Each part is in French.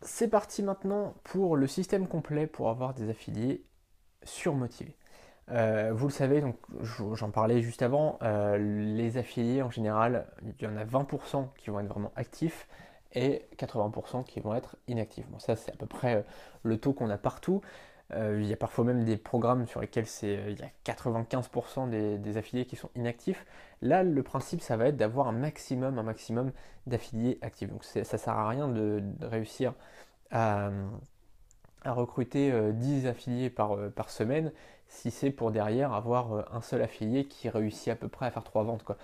c'est parti maintenant pour le système complet pour avoir des affiliés surmotivés. Vous le savez, donc j'en parlais juste avant, les affiliés en général, il y en a 20% qui vont être vraiment actifs et 80% qui vont être inactifs. Bon, ça c'est à peu près le taux qu'on a partout. Il y a parfois même des programmes sur lesquels il y a 95% des affiliés qui sont inactifs. Là, le principe, ça va être d'avoir un maximum d'affiliés actifs. Donc ça ne sert à rien de réussir à, à recruter 10 affiliés par semaine si c'est pour derrière avoir un seul affilié qui réussit à peu près à faire 3 ventes, quoi.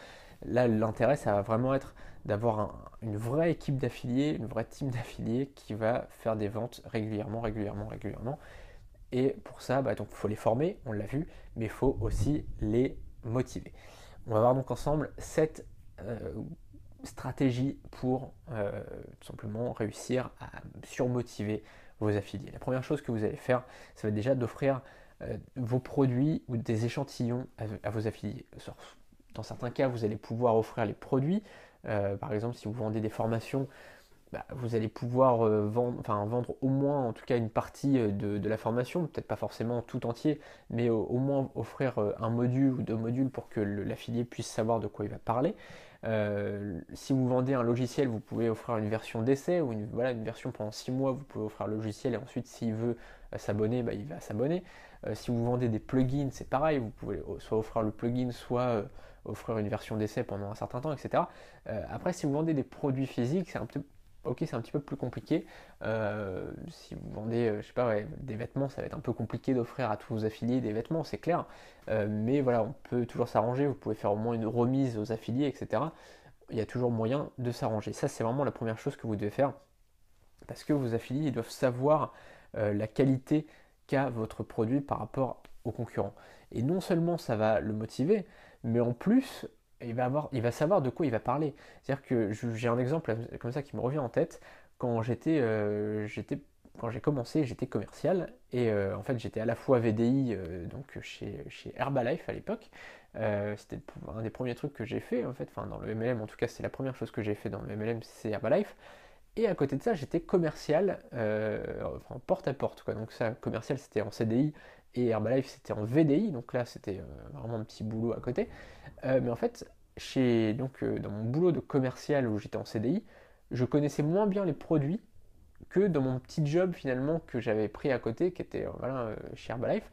Là, l'intérêt, ça va vraiment être d'avoir une vraie équipe d'affiliés, une vraie team d'affiliés qui va faire des ventes régulièrement. Et pour ça, donc, il faut les former, on l'a vu, mais il faut aussi les motiver. On va voir donc ensemble 7 stratégies pour tout simplement réussir à surmotiver vos affiliés. La première chose que vous allez faire, ça va être déjà d'offrir vos produits ou des échantillons à vos affiliés. Dans certains cas, vous allez pouvoir offrir les produits. Par exemple, si vous vendez des formations, vous allez pouvoir vendre au moins en tout cas une partie de la formation, peut-être pas forcément tout entier, mais au moins offrir un module ou deux modules pour que l'affilié puisse savoir de quoi il va parler. Si vous vendez un logiciel, vous pouvez offrir une version d'essai ou une version pendant 6 mois, vous pouvez offrir le logiciel et ensuite s'il veut s'abonner, il va s'abonner. Si vous vendez des plugins, c'est pareil, vous pouvez soit offrir le plugin, soit offrir une version d'essai pendant un certain temps, etc. Après, si vous vendez des produits physiques, c'est un petit peu plus compliqué. Si vous vendez, je sais pas, des vêtements, ça va être un peu compliqué d'offrir à tous vos affiliés des vêtements, c'est clair. Mais voilà, on peut toujours s'arranger. Vous pouvez faire au moins une remise aux affiliés, etc. Il y a toujours moyen de s'arranger. Ça, c'est vraiment la première chose que vous devez faire parce que vos affiliés ils doivent savoir la qualité qu'a votre produit par rapport aux concurrents. Et non seulement ça va le motiver, mais en plus, il va savoir de quoi il va parler. C'est-à-dire que j'ai un exemple comme ça qui me revient en tête. Quand quand j'ai commencé, j'étais commercial et en fait j'étais à la fois VDI donc chez Herbalife à l'époque. C'était un des premiers trucs que j'ai fait en fait, enfin dans le MLM en tout cas c'est la première chose que j'ai fait dans le MLM, c'est Herbalife. Et à côté de ça, j'étais commercial, enfin porte à porte, quoi. Donc ça, commercial, c'était en CDI et Herbalife, c'était en VDI. Donc là, c'était vraiment un petit boulot à côté. Mais en fait, dans mon boulot de commercial où j'étais en CDI, je connaissais moins bien les produits que dans mon petit job finalement que j'avais pris à côté, qui était chez Herbalife.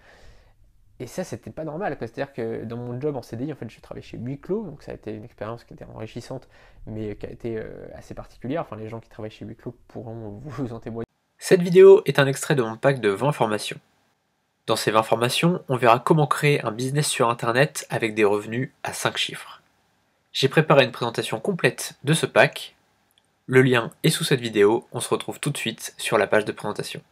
Et ça, c'était pas normal. C'est-à-dire que dans mon job en CDI, en fait, je travaillais chez Huis Clos, donc ça a été une expérience qui était enrichissante, mais qui a été assez particulière. Enfin, les gens qui travaillent chez Huis Clos pourront vous en témoigner. Cette vidéo est un extrait de mon pack de 20 formations. Dans ces 20 formations, on verra comment créer un business sur internet avec des revenus à 5 chiffres. J'ai préparé une présentation complète de ce pack. Le lien est sous cette vidéo, on se retrouve tout de suite sur la page de présentation.